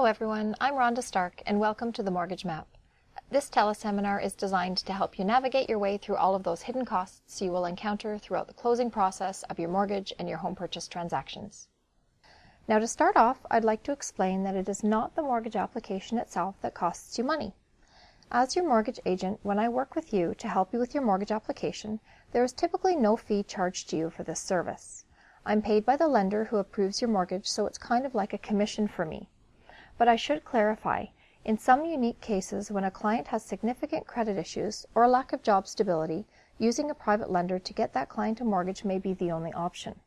Hello everyone, I'm Rhonda Stark and welcome to the Mortgage Map. This teleseminar is designed to help you navigate your way through all of those hidden costs you will encounter throughout the closing process of your mortgage and your home purchase transactions. Now to start off, I'd like to explain that it is not the mortgage application itself that costs you money. As your mortgage agent, when I work with you to help you with your mortgage application, there is typically no fee charged to you for this service. I'm paid by the lender who approves your mortgage, so it's kind of like a commission for me. But I should clarify, in some unique cases when a client has significant credit issues or a lack of job stability, using a private lender to get that client a mortgage may be the only option.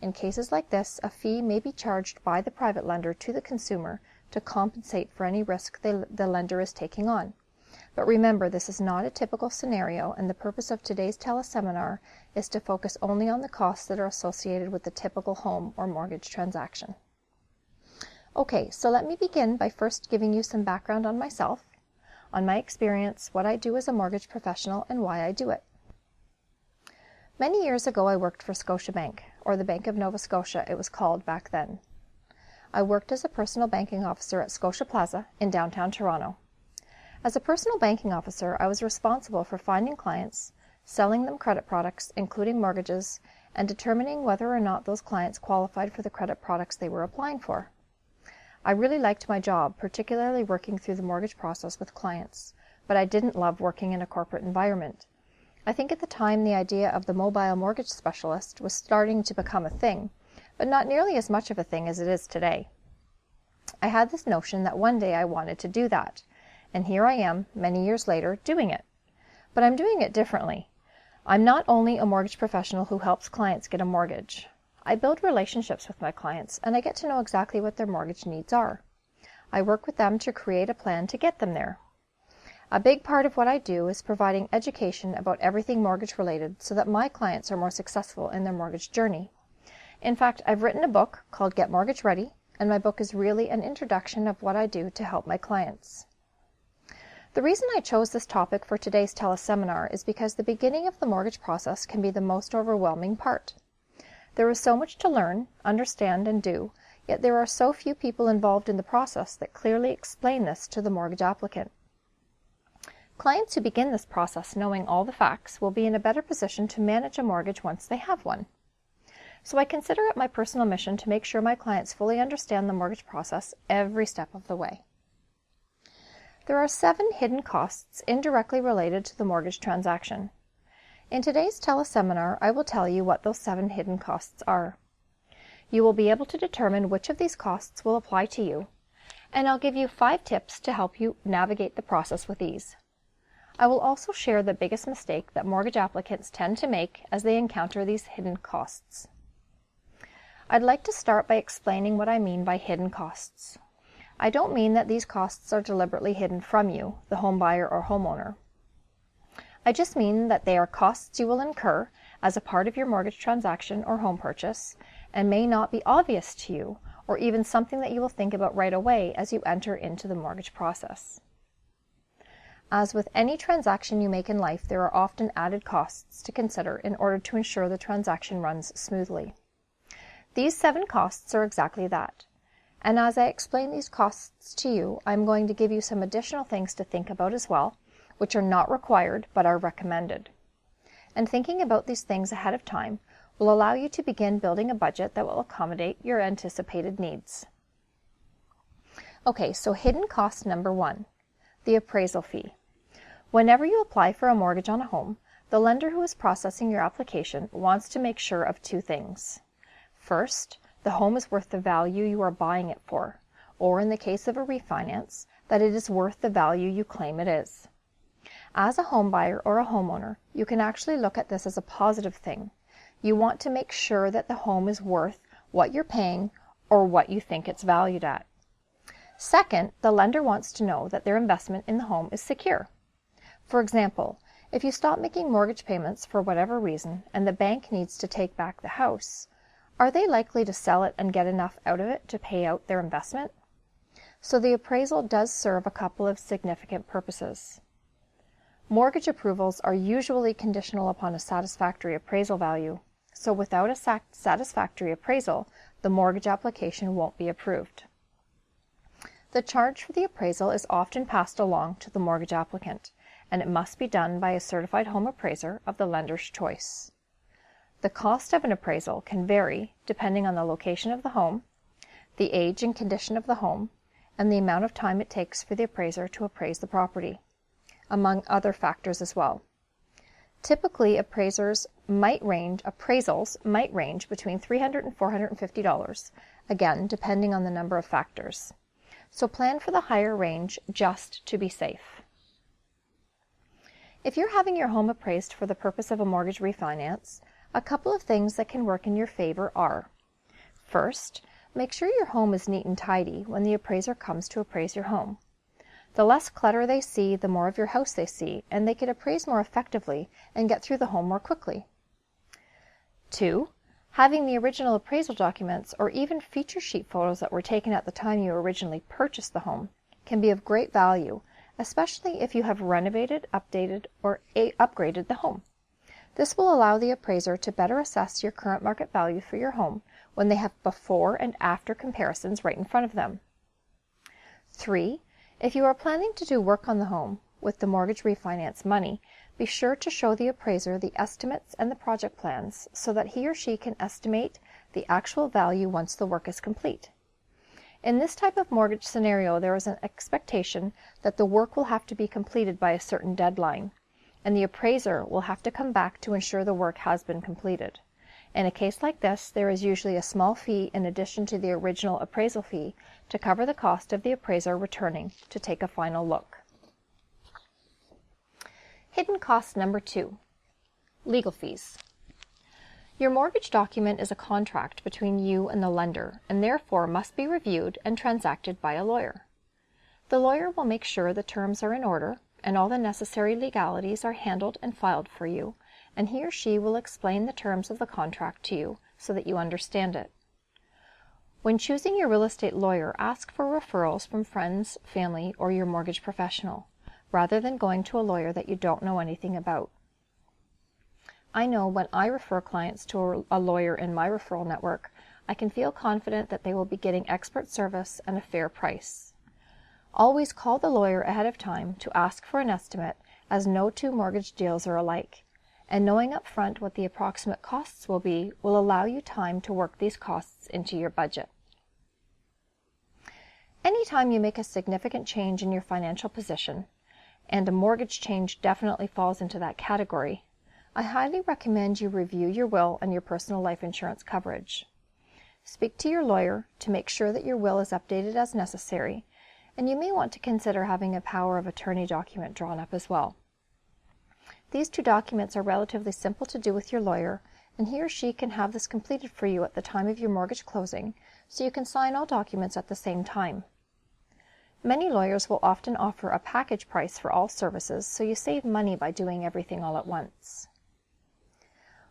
In cases like this, a fee may be charged by the private lender to the consumer to compensate for any risk the lender is taking on. But remember, this is not a typical scenario, and the purpose of today's teleseminar is to focus only on the costs that are associated with the typical home or mortgage transaction. Okay, so let me begin by first giving you some background on myself, on my experience, what I do as a mortgage professional, and why I do it. Many years ago, I worked for Scotiabank, or the Bank of Nova Scotia it was called back then. I worked as a personal banking officer at Scotia Plaza in downtown Toronto. As a personal banking officer, I was responsible for finding clients, selling them credit products, including mortgages, and determining whether or not those clients qualified for the credit products they were applying for. I really liked my job, particularly working through the mortgage process with clients, but I didn't love working in a corporate environment. I think at the time the idea of the mobile mortgage specialist was starting to become a thing, but not nearly as much of a thing as it is today. I had this notion that one day I wanted to do that, and here I am, many years later, doing it. But I'm doing it differently. I'm not only a mortgage professional who helps clients get a mortgage. I build relationships with my clients, and I get to know exactly what their mortgage needs are. I work with them to create a plan to get them there. A big part of what I do is providing education about everything mortgage related so that my clients are more successful in their mortgage journey. In fact, I've written a book called Get Mortgage Ready, and my book is really an introduction of what I do to help my clients. The reason I chose this topic for today's teleseminar is because the beginning of the mortgage process can be the most overwhelming part. There is so much to learn, understand, and do, yet there are so few people involved in the process that clearly explain this to the mortgage applicant. Clients who begin this process knowing all the facts will be in a better position to manage a mortgage once they have one. So I consider it my personal mission to make sure my clients fully understand the mortgage process every step of the way. There are 7 hidden costs indirectly related to the mortgage transaction. In today's teleseminar, I will tell you what those 7 hidden costs are. You will be able to determine which of these costs will apply to you, and I'll give you 5 tips to help you navigate the process with ease. I will also share the biggest mistake that mortgage applicants tend to make as they encounter these hidden costs. I'd like to start by explaining what I mean by hidden costs. I don't mean that these costs are deliberately hidden from you, the home buyer or homeowner. I just mean that they are costs you will incur as a part of your mortgage transaction or home purchase and may not be obvious to you, or even something that you will think about right away as you enter into the mortgage process. As with any transaction you make in life, there are often added costs to consider in order to ensure the transaction runs smoothly. These 7 costs are exactly that. And as I explain these costs to you, I'm going to give you some additional things to think about as well, which are not required but are recommended. And thinking about these things ahead of time will allow you to begin building a budget that will accommodate your anticipated needs. Okay, so hidden cost number 1, the appraisal fee. Whenever you apply for a mortgage on a home, the lender who is processing your application wants to make sure of 2 things. First, the home is worth the value you are buying it for, or in the case of a refinance, that it is worth the value you claim it is. As a home buyer or a homeowner, you can actually look at this as a positive thing. You want to make sure that the home is worth what you're paying or what you think it's valued at. Second, the lender wants to know that their investment in the home is secure. For example, if you stop making mortgage payments for whatever reason and the bank needs to take back the house, are they likely to sell it and get enough out of it to pay out their investment? So the appraisal does serve a couple of significant purposes. Mortgage approvals are usually conditional upon a satisfactory appraisal value, so without a satisfactory appraisal, the mortgage application won't be approved. The charge for the appraisal is often passed along to the mortgage applicant, and it must be done by a certified home appraiser of the lender's choice. The cost of an appraisal can vary depending on the location of the home, the age and condition of the home, and the amount of time it takes for the appraiser to appraise the property, among other factors as well. Typically, appraisals might range between $300 and $450, again, depending on the number of factors. So plan for the higher range just to be safe. If you're having your home appraised for the purpose of a mortgage refinance, a couple of things that can work in your favor are: first, make sure your home is neat and tidy when the appraiser comes to appraise your home. The less clutter they see, the more of your house they see, and they can appraise more effectively and get through the home more quickly. 2. Having the original appraisal documents or even feature sheet photos that were taken at the time you originally purchased the home can be of great value, especially if you have renovated, updated, or upgraded the home. This will allow the appraiser to better assess your current market value for your home when they have before and after comparisons right in front of them. 3. If you are planning to do work on the home with the mortgage refinance money, be sure to show the appraiser the estimates and the project plans so that he or she can estimate the actual value once the work is complete. In this type of mortgage scenario, there is an expectation that the work will have to be completed by a certain deadline, and the appraiser will have to come back to ensure the work has been completed. In a case like this, there is usually a small fee in addition to the original appraisal fee to cover the cost of the appraiser returning to take a final look. Hidden cost number 2, legal fees. Your mortgage document is a contract between you and the lender and therefore must be reviewed and transacted by a lawyer. The lawyer will make sure the terms are in order and all the necessary legalities are handled and filed for you, and he or she will explain the terms of the contract to you so that you understand it. When choosing your real estate lawyer, ask for referrals from friends, family, or your mortgage professional, rather than going to a lawyer that you don't know anything about. I know when I refer clients to a lawyer in my referral network, I can feel confident that they will be getting expert service and a fair price. Always call the lawyer ahead of time to ask for an estimate, as no two mortgage deals are alike, and knowing up front what the approximate costs will be will allow you time to work these costs into your budget. Anytime you make a significant change in your financial position, and a mortgage change definitely falls into that category, I highly recommend you review your will and your personal life insurance coverage. Speak to your lawyer to make sure that your will is updated as necessary, and you may want to consider having a power of attorney document drawn up as well. These two documents are relatively simple to do with your lawyer, and he or she can have this completed for you at the time of your mortgage closing, so you can sign all documents at the same time. Many lawyers will often offer a package price for all services, so you save money by doing everything all at once.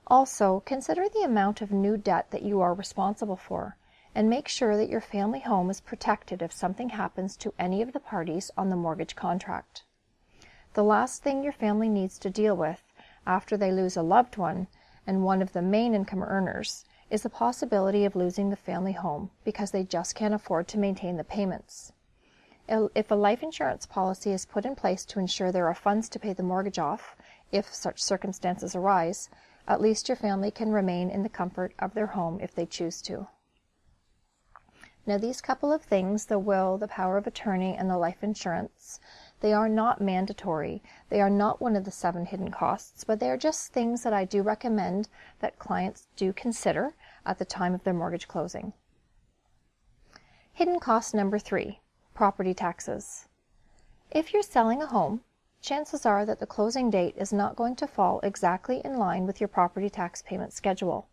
Also, consider the amount of new debt that you are responsible for, and make sure that your family home is protected if something happens to any of the parties on the mortgage contract. The last thing your family needs to deal with after they lose a loved one and one of the main income earners is the possibility of losing the family home because they just can't afford to maintain the payments. If a life insurance policy is put in place to ensure there are funds to pay the mortgage off, if such circumstances arise, at least your family can remain in the comfort of their home if they choose to. Now, these couple of things, the will, the power of attorney, and the life insurance, they are not mandatory. They are not one of the 7 hidden costs, but they are just things that I do recommend that clients do consider at the time of their mortgage closing. Hidden cost number 3, property taxes. If you're selling a home, chances are that the closing date is not going to fall exactly in line with your property tax payment schedule.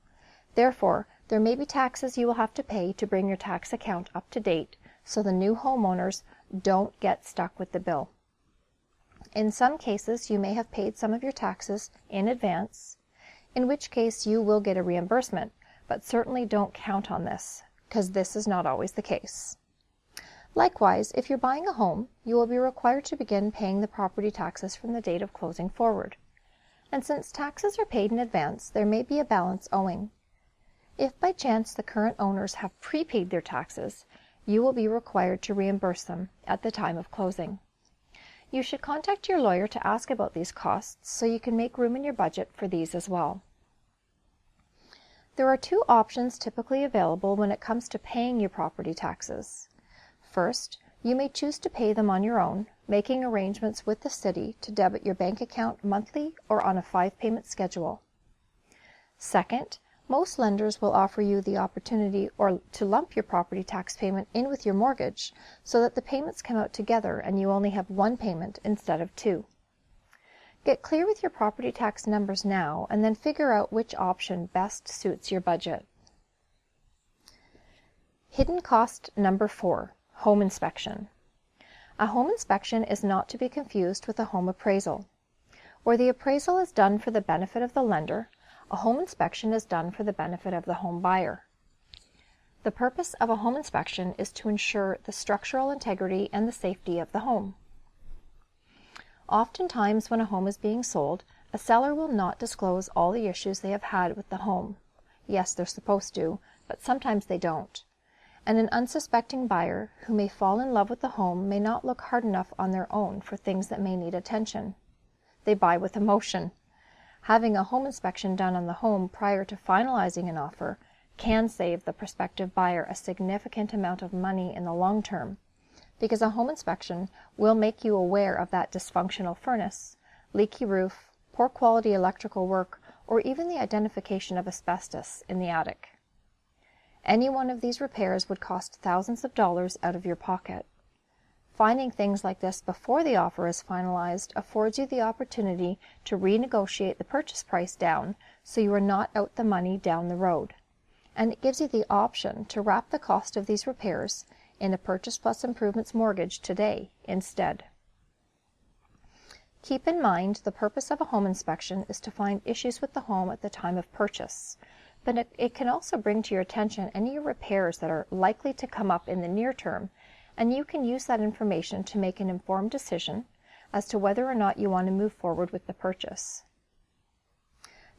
Therefore, there may be taxes you will have to pay to bring your tax account up to date so the new homeowners don't get stuck with the bill. In some cases, you may have paid some of your taxes in advance, in which case you will get a reimbursement, but certainly don't count on this, because this is not always the case. Likewise, if you're buying a home, you will be required to begin paying the property taxes from the date of closing forward. And since taxes are paid in advance, there may be a balance owing. If by chance the current owners have prepaid their taxes, you will be required to reimburse them at the time of closing. You should contact your lawyer to ask about these costs so you can make room in your budget for these as well. There are two options typically available when it comes to paying your property taxes. First, you may choose to pay them on your own, making arrangements with the city to debit your bank account monthly or on a 5-payment schedule. Second, most lenders will offer you the opportunity to lump your property tax payment in with your mortgage so that the payments come out together and you only have one payment instead of two. Get clear with your property tax numbers now and then figure out which option best suits your budget. Hidden cost number 4, home inspection. A home inspection is not to be confused with a home appraisal. Where the appraisal is done for the benefit of the lender, a home inspection is done for the benefit of the home buyer. The purpose of a home inspection is to ensure the structural integrity and the safety of the home. Oftentimes when a home is being sold, a seller will not disclose all the issues they have had with the home. Yes, they're supposed to, but sometimes they don't. And an unsuspecting buyer who may fall in love with the home may not look hard enough on their own for things that may need attention. They buy with emotion. Having a home inspection done on the home prior to finalizing an offer can save the prospective buyer a significant amount of money in the long term, because a home inspection will make you aware of that dysfunctional furnace, leaky roof, poor quality electrical work, or even the identification of asbestos in the attic. Any one of these repairs would cost thousands of dollars out of your pocket. Finding things like this before the offer is finalized affords you the opportunity to renegotiate the purchase price down so you are not out the money down the road. And it gives you the option to wrap the cost of these repairs in a Purchase Plus Improvements mortgage today instead. Keep in mind the purpose of a home inspection is to find issues with the home at the time of purchase, but it can also bring to your attention any repairs that are likely to come up in the near term, and you can use that information to make an informed decision as to whether or not you want to move forward with the purchase.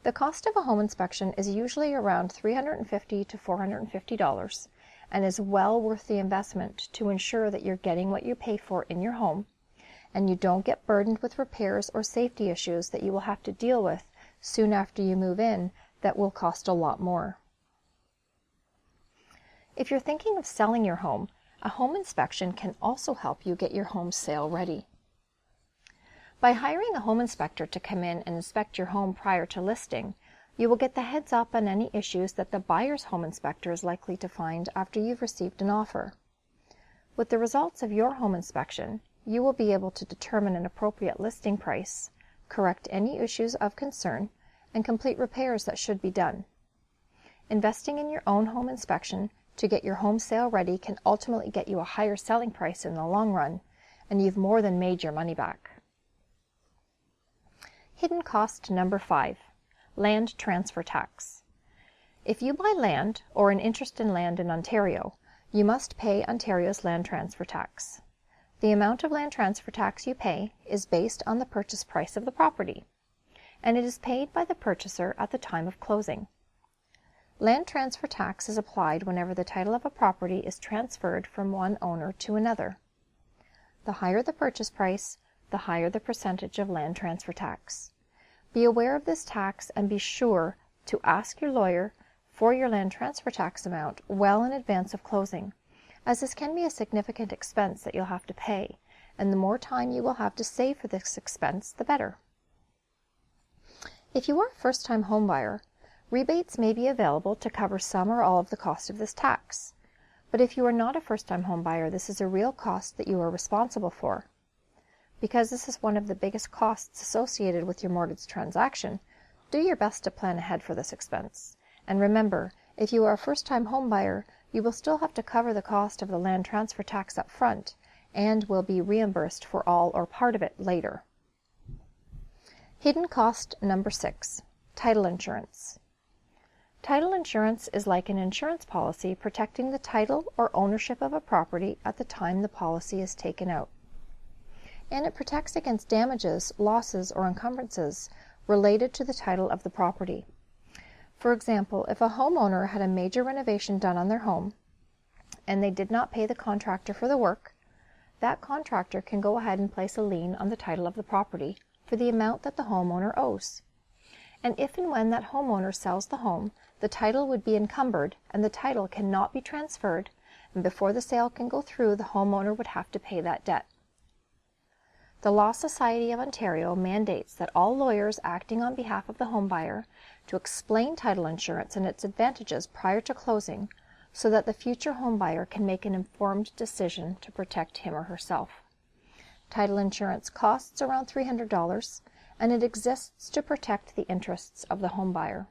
The cost of a home inspection is usually around $350 to $450 and is well worth the investment to ensure that you're getting what you pay for in your home and you don't get burdened with repairs or safety issues that you will have to deal with soon after you move in that will cost a lot more. If you're thinking of selling your home, a home inspection can also help you get your home sale ready. By hiring a home inspector to come in and inspect your home prior to listing, you will get the heads up on any issues that the buyer's home inspector is likely to find after you've received an offer. With the results of your home inspection, you will be able to determine an appropriate listing price, correct any issues of concern, and complete repairs that should be done. Investing in your own home inspection to get your home sale ready can ultimately get you a higher selling price in the long run, and you've more than made your money back. Hidden cost number 5, land transfer tax. If you buy land or an interest in land in Ontario, you must pay Ontario's land transfer tax. The amount of land transfer tax you pay is based on the purchase price of the property, and it is paid by the purchaser at the time of closing. Land transfer tax is applied whenever the title of a property is transferred from one owner to another. The higher the purchase price, the higher the percentage of land transfer tax. Be aware of this tax and be sure to ask your lawyer for your land transfer tax amount well in advance of closing, as this can be a significant expense that you'll have to pay, and the more time you will have to save for this expense, the better. If you are a first-time homebuyer, rebates may be available to cover some or all of the cost of this tax. But if you are not a first-time homebuyer, this is a real cost that you are responsible for. Because this is one of the biggest costs associated with your mortgage transaction, do your best to plan ahead for this expense. And remember, if you are a first-time homebuyer, you will still have to cover the cost of the land transfer tax up front and will be reimbursed for all or part of it later. Hidden cost number 6, title insurance. Title insurance is like an insurance policy protecting the title or ownership of a property at the time the policy is taken out. And it protects against damages, losses, or encumbrances related to the title of the property. For example, if a homeowner had a major renovation done on their home and they did not pay the contractor for the work, that contractor can go ahead and place a lien on the title of the property for the amount that the homeowner owes. And if and when that homeowner sells the home, the title would be encumbered and the title cannot be transferred, and before the sale can go through, the homeowner would have to pay that debt. The Law Society of Ontario mandates that all lawyers acting on behalf of the homebuyer to explain title insurance and its advantages prior to closing so that the future homebuyer can make an informed decision to protect him or herself. Title insurance costs around $300 and it exists to protect the interests of the homebuyer.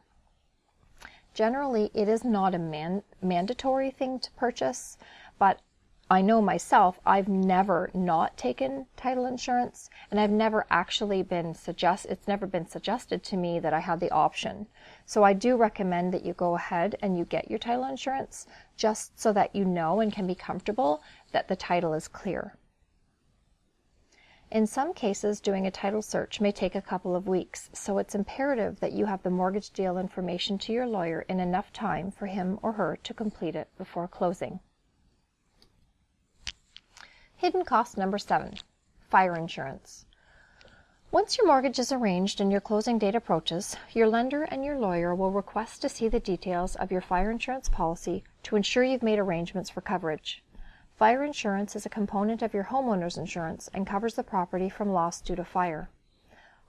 Generally, it is not a mandatory thing to purchase, but I know myself, I've never not taken title insurance, and I've never actually it's never been suggested to me that I had the option. So I do recommend that you go ahead and you get your title insurance just so that you know and can be comfortable that the title is clear. In some cases, doing a title search may take a couple of weeks, so it's imperative that you have the mortgage deal information to your lawyer in enough time for him or her to complete it before closing. Hidden cost number 7, fire insurance. Once your mortgage is arranged and your closing date approaches, your lender and your lawyer will request to see the details of your fire insurance policy to ensure you've made arrangements for coverage. Fire insurance is a component of your homeowner's insurance and covers the property from loss due to fire.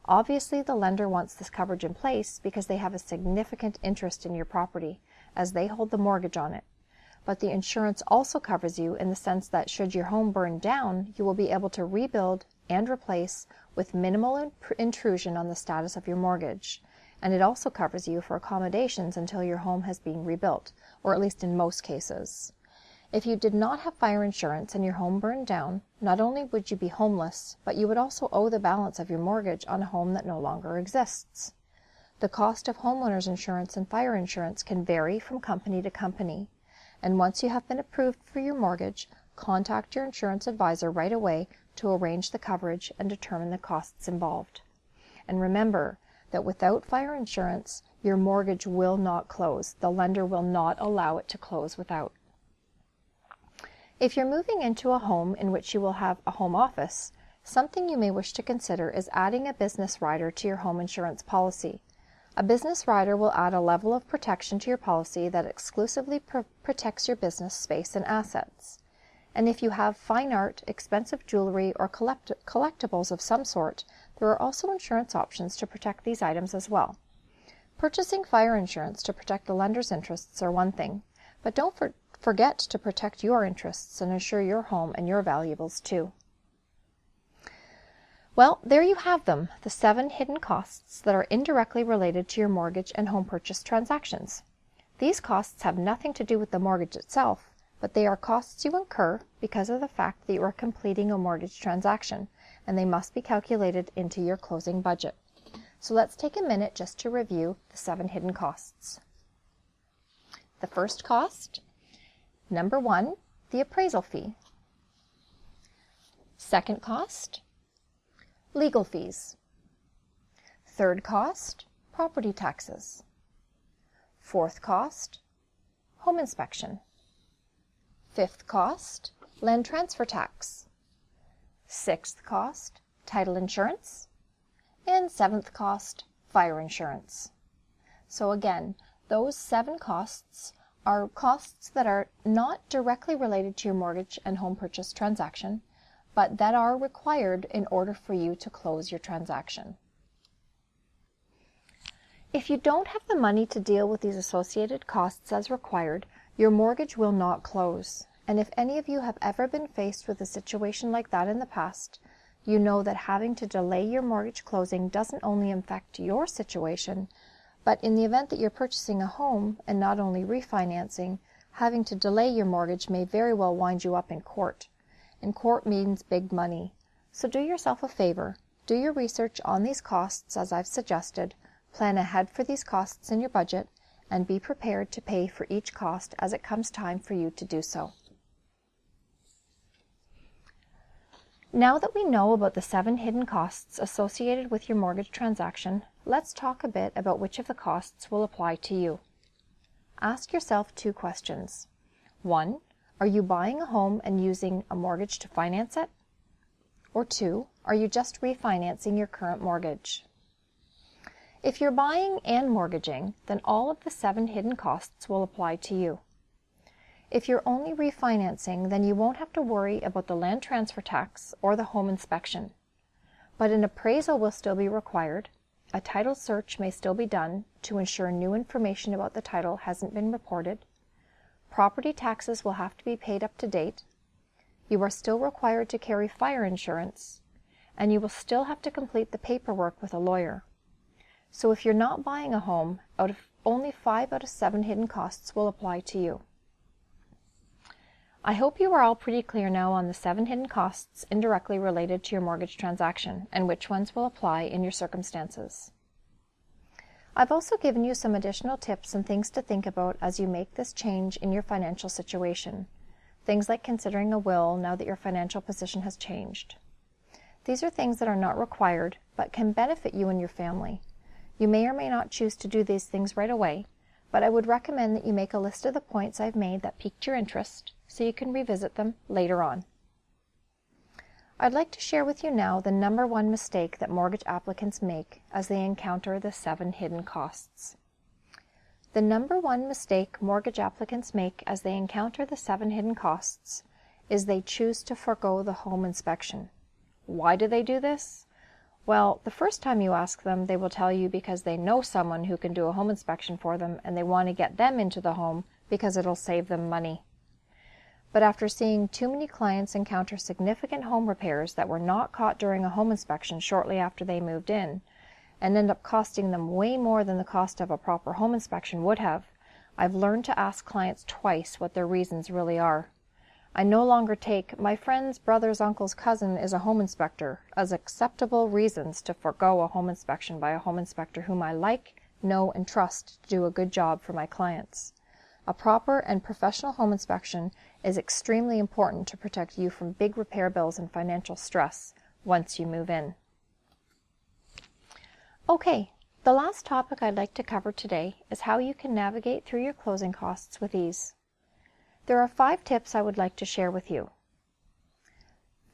Obviously, the lender wants this coverage in place because they have a significant interest in your property, as they hold the mortgage on it. But the insurance also covers you in the sense that should your home burn down, you will be able to rebuild and replace with minimal intrusion on the status of your mortgage. And it also covers you for accommodations until your home has been rebuilt, or at least in most cases. If you did not have fire insurance and your home burned down, not only would you be homeless, but you would also owe the balance of your mortgage on a home that no longer exists. The cost of homeowners insurance and fire insurance can vary from company to company. And once you have been approved for your mortgage, contact your insurance advisor right away to arrange the coverage and determine the costs involved. And remember that without fire insurance, your mortgage will not close. The lender will not allow it to close without. If you're moving into a home in which you will have a home office, something you may wish to consider is adding a business rider to your home insurance policy. A business rider will add a level of protection to your policy that exclusively protects your business space and assets. And if you have fine art, expensive jewelry, or collectibles of some sort, there are also insurance options to protect these items as well. Purchasing fire insurance to protect the lender's interests are one thing, but don't forget to protect your interests and insure your home and your valuables too. Well, there you have them, the 7 hidden costs that are indirectly related to your mortgage and home purchase transactions. These costs have nothing to do with the mortgage itself, but they are costs you incur because of the fact that you are completing a mortgage transaction, and they must be calculated into your closing budget. So let's take a minute just to review the 7 hidden costs. The first cost, number 1, the appraisal fee. Second cost, legal fees. Third cost, property taxes. Fourth cost, home inspection. Fifth cost, land transfer tax. Sixth cost, title insurance. And seventh cost, fire insurance. So again, those 7 costs are costs that are not directly related to your mortgage and home purchase transaction, but that are required in order for you to close your transaction. If you don't have the money to deal with these associated costs as required, your mortgage will not close. And if any of you have ever been faced with a situation like that in the past, you know that having to delay your mortgage closing doesn't only affect your situation, but in the event that you're purchasing a home and not only refinancing, having to delay your mortgage may very well wind you up in court. And court means big money. So do yourself a favor. Do your research on these costs as I've suggested, plan ahead for these costs in your budget, and be prepared to pay for each cost as it comes time for you to do so. Now that we know about the 7 hidden costs associated with your mortgage transaction, let's talk a bit about which of the costs will apply to you. Ask yourself 2 questions. 1. Are you buying a home and using a mortgage to finance it? Or 2, are you just refinancing your current mortgage? If you're buying and mortgaging, then all of the 7 hidden costs will apply to you. If you're only refinancing, then you won't have to worry about the land transfer tax or the home inspection. But an appraisal will still be required. A title search may still be done to ensure new information about the title hasn't been reported. Property taxes will have to be paid up to date. You are still required to carry fire insurance, and you will still have to complete the paperwork with a lawyer. So if you're not buying a home, only 5 out of 7 hidden costs will apply to you. I hope you are all pretty clear now on the 7 hidden costs indirectly related to your mortgage transaction and which ones will apply in your circumstances. I've also given you some additional tips and things to think about as you make this change in your financial situation. Things like considering a will now that your financial position has changed. These are things that are not required but can benefit you and your family. You may or may not choose to do these things right away, but I would recommend that you make a list of the points I've made that piqued your interest so you can revisit them later on. I'd like to share with you now the number 1 mistake that mortgage applicants make as they encounter the 7 hidden costs. The number 1 mistake mortgage applicants make as they encounter the 7 hidden costs is they choose to forego the home inspection. Why do they do this? Well, the first time you ask them, they will tell you because they know someone who can do a home inspection for them and they want to get them into the home because it'll save them money. But after seeing too many clients encounter significant home repairs that were not caught during a home inspection shortly after they moved in, and end up costing them way more than the cost of a proper home inspection would have, I've learned to ask clients twice what their reasons really are. I no longer take "my friend's brother's uncle's cousin is a home inspector" as acceptable reasons to forego a home inspection by a home inspector whom I like, know, and trust to do a good job for my clients. A proper and professional home inspection is extremely important to protect you from big repair bills and financial stress once you move in. Okay, the last topic I'd like to cover today is how you can navigate through your closing costs with ease. There are 5 tips I would like to share with you.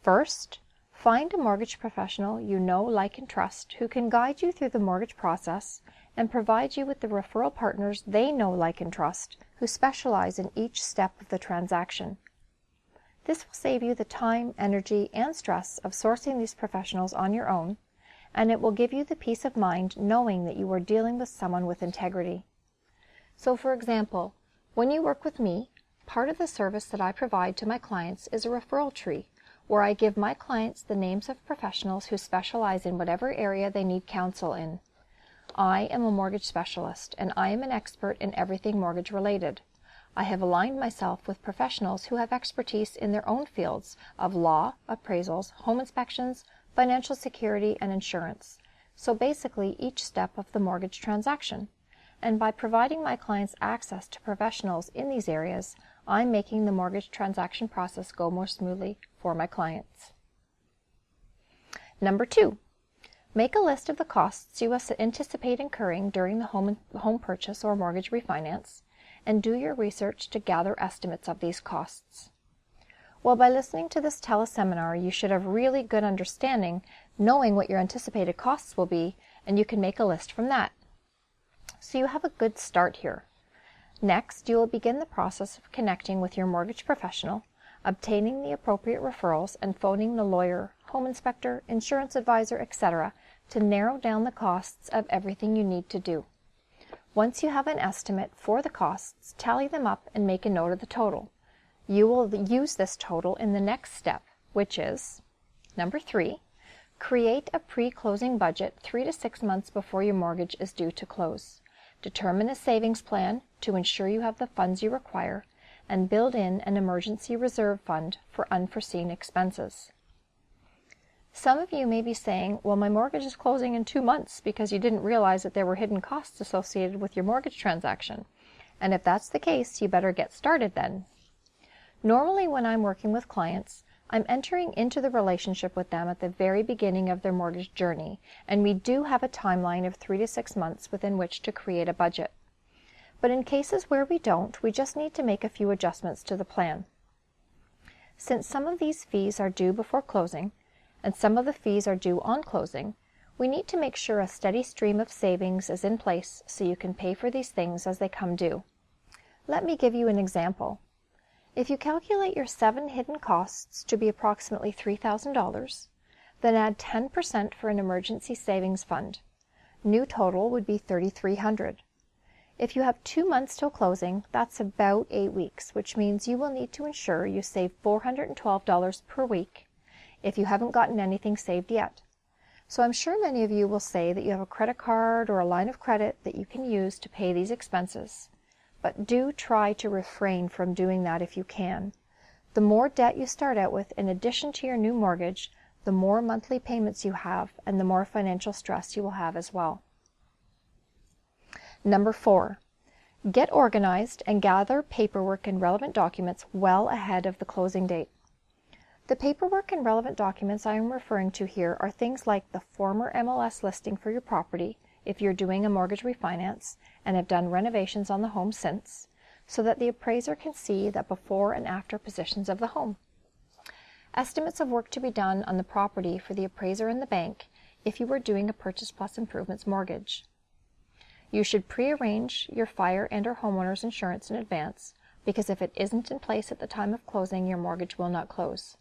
First, find a mortgage professional you know, like, and trust who can guide you through the mortgage process and provide you with the referral partners they know, like, and trust who specialize in each step of the transaction. This will save you the time, energy, and stress of sourcing these professionals on your own, and it will give you the peace of mind knowing that you are dealing with someone with integrity. So, for example, when you work with me, part of the service that I provide to my clients is a referral tree, where I give my clients the names of professionals who specialize in whatever area they need counsel in. I am a mortgage specialist, and I am an expert in everything mortgage related. I have aligned myself with professionals who have expertise in their own fields of law, appraisals, home inspections, financial security, and insurance. So basically each step of the mortgage transaction. And by providing my clients access to professionals in these areas, I'm making the mortgage transaction process go more smoothly for my clients. Number 2, make a list of the costs you anticipate incurring during the home purchase or mortgage refinance, and do your research to gather estimates of these costs. Well, by listening to this teleseminar, you should have really good understanding, knowing what your anticipated costs will be, and you can make a list from that. So you have a good start here. Next, you will begin the process of connecting with your mortgage professional, obtaining the appropriate referrals, and phoning the lawyer, home inspector, insurance advisor, etc. to narrow down the costs of everything you need to do. Once you have an estimate for the costs, tally them up and make a note of the total. You will use this total in the next step, which is number 3, create a pre-closing budget 3 to 6 months before your mortgage is due to close. Determine a savings plan to ensure you have the funds you require, and build in an emergency reserve fund for unforeseen expenses. Some of you may be saying, well, my mortgage is closing in 2 months, because you didn't realize that there were hidden costs associated with your mortgage transaction. And if that's the case, you better get started then. Normally when I'm working with clients, I'm entering into the relationship with them at the very beginning of their mortgage journey, and we do have a timeline of 3 to 6 months within which to create a budget. But in cases where we don't, we just need to make a few adjustments to the plan. Since some of these fees are due before closing, and some of the fees are due on closing, we need to make sure a steady stream of savings is in place so you can pay for these things as they come due. Let me give you an example. If you calculate your 7 hidden costs to be approximately $3,000, then add 10% for an emergency savings fund. New total would be $3,300. If you have 2 months till closing, that's about 8 weeks, which means you will need to ensure you save $412 per week if you haven't gotten anything saved yet. So I'm sure many of you will say that you have a credit card or a line of credit that you can use to pay these expenses. But do try to refrain from doing that if you can. The more debt you start out with in addition to your new mortgage, the more monthly payments you have and the more financial stress you will have as well. Number 4, get organized and gather paperwork and relevant documents well ahead of the closing date. The paperwork and relevant documents I am referring to here are things like the former MLS listing for your property if you're doing a mortgage refinance and have done renovations on the home since, so that the appraiser can see the before and after positions of the home. Estimates of work to be done on the property for the appraiser and the bank if you were doing a Purchase Plus Improvements mortgage. You should pre-arrange your fire and/or homeowner's insurance in advance, because if it isn't in place at the time of closing, your mortgage will not close.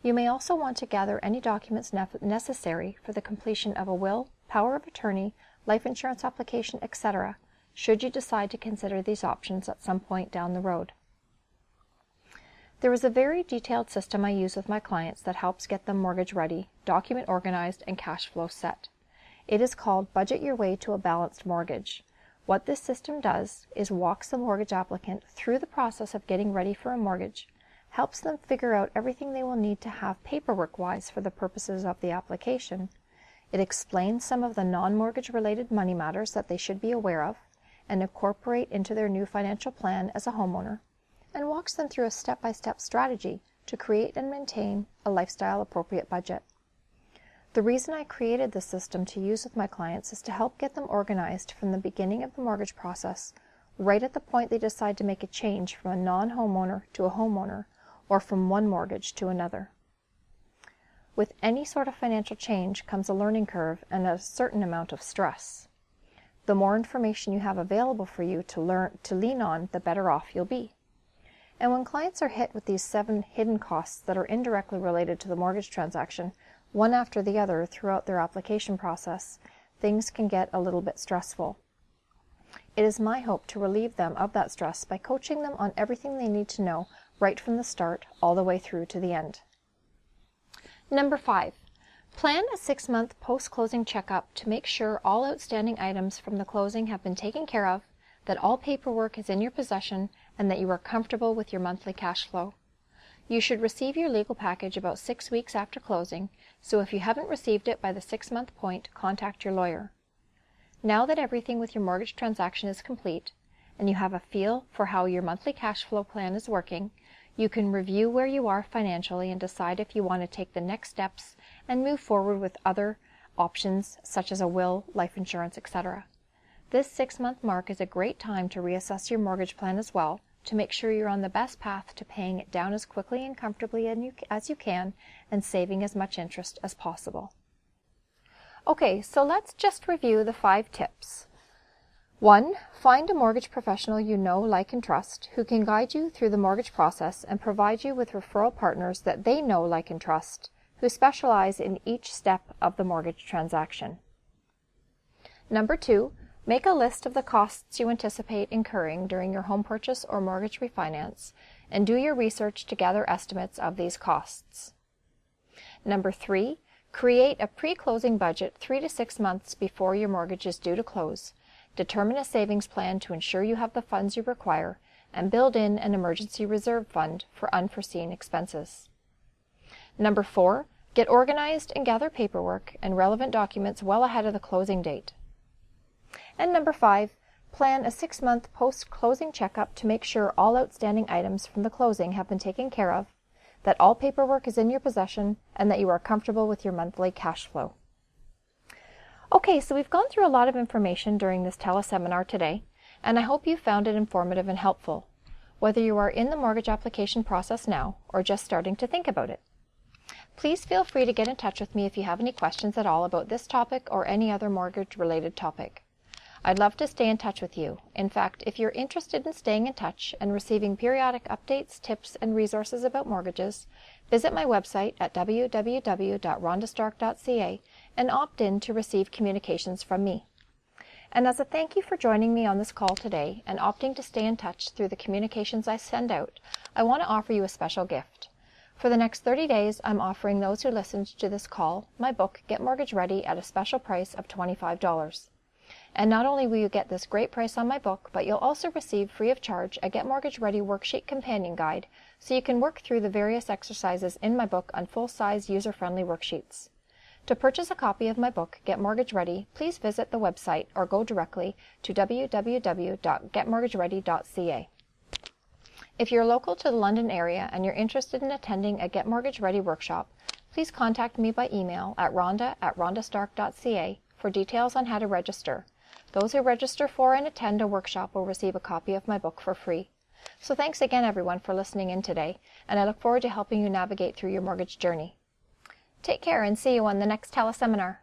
You may also want to gather any documents necessary for the completion of a will, power of attorney, life insurance application, etc., should you decide to consider these options at some point down the road. There is a very detailed system I use with my clients that helps get them mortgage ready, document organized, and cash flow set. It is called Budget Your Way to a Balanced Mortgage. What this system does is walks the mortgage applicant through the process of getting ready for a mortgage, helps them figure out everything they will need to have paperwork-wise for the purposes of the application. It explains some of the non-mortgage related money matters that they should be aware of and incorporate into their new financial plan as a homeowner, and walks them through a step-by-step strategy to create and maintain a lifestyle-appropriate budget. The reason I created this system to use with my clients is to help get them organized from the beginning of the mortgage process, right at the point they decide to make a change from a non-homeowner to a homeowner, or from one mortgage to another. With any sort of financial change comes a learning curve and a certain amount of stress. The more information you have available for you to lean on, the better off you'll be. And when clients are hit with these 7 hidden costs that are indirectly related to the mortgage transaction, one after the other throughout their application process, things can get a little bit stressful. It is my hope to relieve them of that stress by coaching them on everything they need to know right from the start all the way through to the end. Number 5, plan a 6-month post-closing checkup to make sure all outstanding items from the closing have been taken care of, that all paperwork is in your possession, and that you are comfortable with your monthly cash flow. You should receive your legal package about 6 weeks after closing, so if you haven't received it by the 6-month point, contact your lawyer. Now that everything with your mortgage transaction is complete, and you have a feel for how your monthly cash flow plan is working, you can review where you are financially and decide if you want to take the next steps and move forward with other options such as a will, life insurance, etc. This 6-month mark is a great time to reassess your mortgage plan as well, to make sure you're on the best path to paying it down as quickly and comfortably as you can and saving as much interest as possible. Okay, so let's just review the 5 tips. 1. Find a mortgage professional you know, like, and trust who can guide you through the mortgage process and provide you with referral partners that they know, like, and trust, who specialize in each step of the mortgage transaction. Number 2. Make a list of the costs you anticipate incurring during your home purchase or mortgage refinance and do your research to gather estimates of these costs. Number 3. Create a pre-closing budget 3 to 6 months before your mortgage is due to close. Determine a savings plan to ensure you have the funds you require, and build in an emergency reserve fund for unforeseen expenses. Number 4. Get organized and gather paperwork and relevant documents well ahead of the closing date. And number 5. Plan a 6-month post-closing checkup to make sure all outstanding items from the closing have been taken care of, that all paperwork is in your possession, and that you are comfortable with your monthly cash flow. Okay, so we've gone through a lot of information during this teleseminar today, and I hope you found it informative and helpful. whether you are in the mortgage application process now or just starting to think about it. Please feel free to get in touch with me if you have any questions at all about this topic or any other mortgage-related topic. I'd love to stay in touch with you. In fact, if you're interested in staying in touch and receiving periodic updates, tips, and resources about mortgages, visit my website at www.rondastark.ca and opt in to receive communications from me. And as a thank you for joining me on this call today and opting to stay in touch through the communications I send out, I want to offer you a special gift. For the next 30 days, I'm offering those who listened to this call my book, Get Mortgage Ready, at a special price of $25. And not only will you get this great price on my book, but you'll also receive free of charge a Get Mortgage Ready worksheet companion guide so you can work through the various exercises in my book on full-size user-friendly worksheets. To purchase a copy of my book, Get Mortgage Ready, please visit the website or go directly to www.getmortgageready.ca. If you're local to the London area and you're interested in attending a Get Mortgage Ready workshop, please contact me by email at rhonda@rhondastark.ca for details on how to register. Those who register for and attend a workshop will receive a copy of my book for free. So thanks again, everyone, for listening in today, and I look forward to helping you navigate through your mortgage journey. Take care and see you on the next teleseminar.